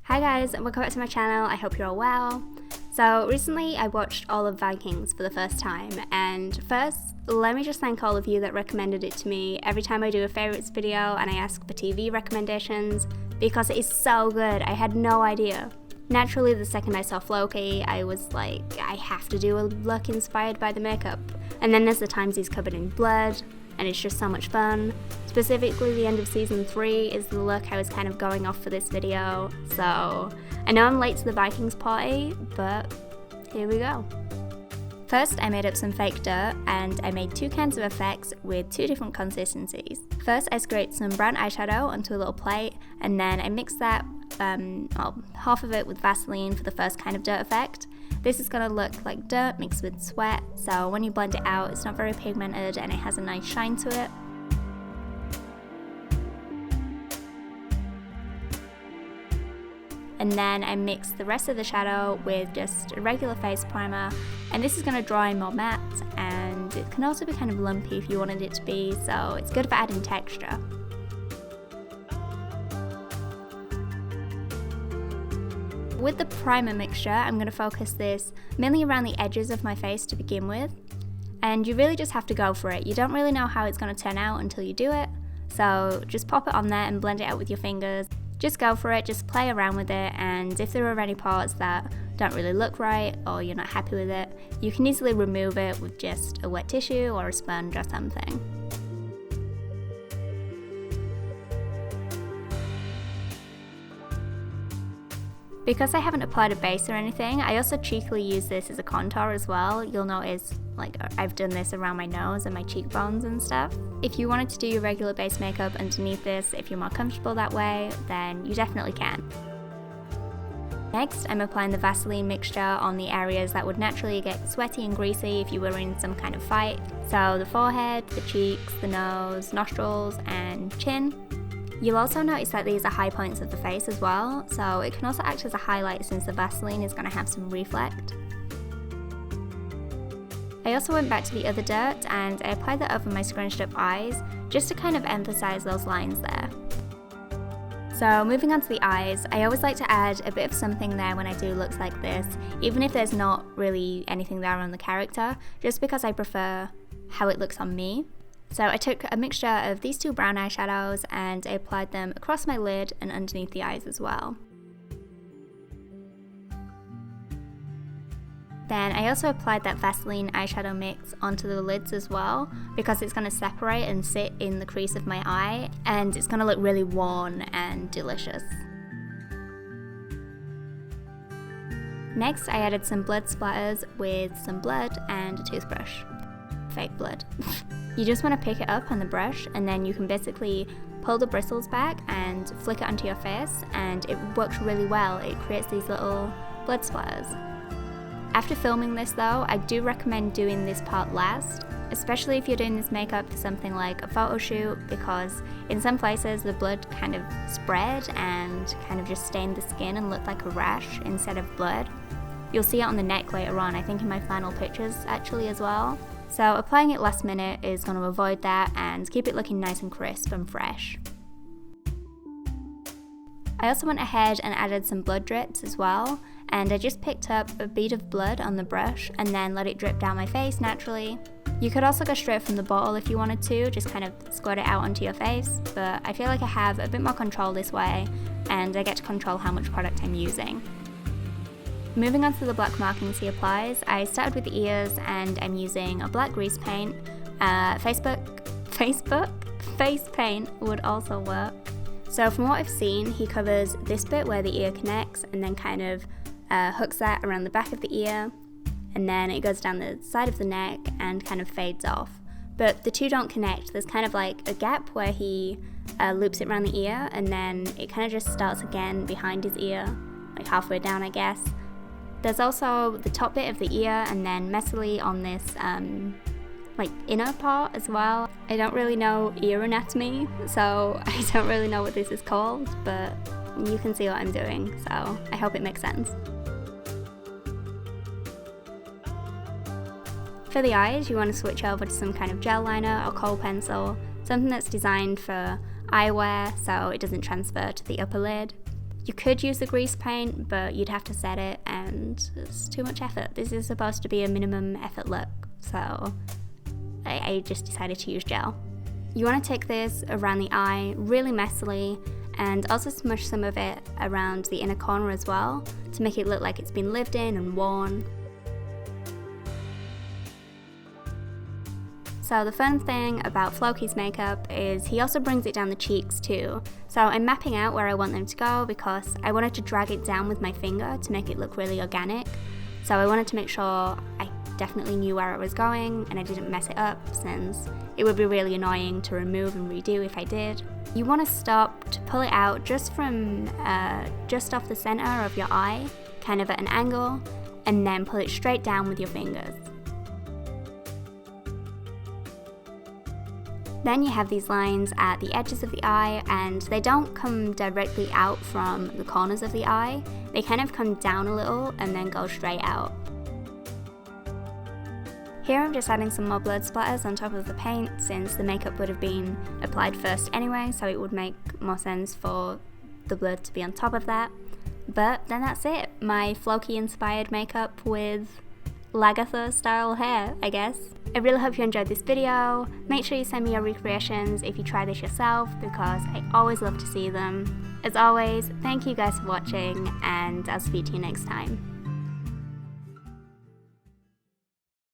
Hi guys, welcome back to my channel. I hope you're all well. So recently I watched all of Vikings for the first time, and first let me just thank all of you that recommended it to me every time I do a favourites video and I ask for TV recommendations, because it is so good. I had no idea. Naturally, the second I saw Floki, I was like, I have to do a look inspired by the makeup. And then there's the times he's covered in blood, and it's just so much fun. Specifically, the end of season 3 is the look I was kind of going off for this video. So I know I'm late to the Vikings party, but here we go. First, I made up some fake dirt, and I made 2 kinds of effects with 2 different consistencies. First, I scraped some brown eyeshadow onto a little plate, and then I mixed that, half of it with Vaseline for the first kind of dirt effect. This is going to look like dirt mixed with sweat, so when you blend it out, it's not very pigmented and it has a nice shine to it. And then I mixed the rest of the shadow with just a regular face primer, and this is going to dry more matte, and it can also be kind of lumpy if you wanted it to be, so it's good for adding texture. With the primer mixture, I'm going to focus this mainly around the edges of my face to begin with, and you really just have to go for it. You don't really know how it's going to turn out until you do it, so just pop it on there and blend it out with your fingers. Just go for it, just play around with it, and if there are any parts that don't really look right or you're not happy with it, you can easily remove it with just a wet tissue or a sponge or something. Because I haven't applied a base or anything, I also cheekily use this as a contour as well. You'll notice I've done this around my nose and my cheekbones and stuff. If you wanted to do your regular base makeup underneath this, if you're more comfortable that way, then you definitely can. Next, I'm applying the Vaseline mixture on the areas that would naturally get sweaty and greasy if you were in some kind of fight. So the forehead, the cheeks, the nose, nostrils, and chin. You'll also notice that these are high points of the face as well, so it can also act as a highlight since the Vaseline is going to have some reflect. I also went back to the other dirt and I applied that over my scrunched up eyes just to kind of emphasize those lines there. So moving on to the eyes, I always like to add a bit of something there when I do looks like this, even if there's not really anything there on the character, just because I prefer how it looks on me. So I took a mixture of these 2 brown eyeshadows and I applied them across my lid and underneath the eyes as well. Then I also applied that Vaseline eyeshadow mix onto the lids as well, because it's going to separate and sit in the crease of my eye, and it's going to look really worn and delicious. Next, I added some blood splatters with some blood and a toothbrush. Fake blood. You just want to pick it up on the brush, and then you can basically pull the bristles back and flick it onto your face, and it works really well. It creates these little blood splatters. After filming this though, I do recommend doing this part last, especially if you're doing this makeup for something like a photo shoot, because in some places the blood kind of spread and kind of just stained the skin and looked like a rash instead of blood. You'll see it on the neck later on, I think in my final pictures actually as well. So applying it last minute is going to avoid that and keep it looking nice and crisp and fresh. I also went ahead and added some blood drips as well, and I just picked up a bead of blood on the brush and then let it drip down my face naturally. You could also go straight from the bottle if you wanted to, just kind of squirt it out onto your face, but I feel like I have a bit more control this way and I get to control how much product I'm using. Moving on to the black markings he applies, I started with the ears and I'm using a black grease paint. Face paint would also work. So from what I've seen, he covers this bit where the ear connects and then kind of hooks that around the back of the ear, and then it goes down the side of the neck and kind of fades off. But the 2 don't connect. There's kind of like a gap where he loops it around the ear, and then it kind of just starts again behind his ear, like halfway down I guess. There's also the top bit of the ear and then messily on this inner part as well. I don't really know ear anatomy, so I don't really know what this is called, but you can see what I'm doing, so I hope it makes sense. For the eyes, you want to switch over to some kind of gel liner or kohl pencil, something that's designed for eyewear so it doesn't transfer to the upper lid. You could use the grease paint, but you'd have to set it and it's too much effort. This is supposed to be a minimum effort look, so I just decided to use gel. You want to take this around the eye really messily and also smush some of it around the inner corner as well to make it look like it's been lived in and worn. So the fun thing about Floki's makeup is he also brings it down the cheeks too. So I'm mapping out where I want them to go because I wanted to drag it down with my finger to make it look really organic. So I wanted to make sure I definitely knew where it was going and I didn't mess it up, since it would be really annoying to remove and redo if I did. You want to stop to pull it out just from just off the center of your eye, kind of at an angle, and then pull it straight down with your fingers. Then you have these lines at the edges of the eye, and they don't come directly out from the corners of the eye. They kind of come down a little and then go straight out. Here I'm just adding some more blood splatters on top of the paint, since the makeup would have been applied first anyway, so it would make more sense for the blood to be on top of that. But then that's it, my Floki inspired makeup with Lagatha style hair, I guess. I really hope you enjoyed this video. Make sure you send me your recreations if you try this yourself, because I always love to see them. As always, thank you guys for watching, and I'll speak to you next time.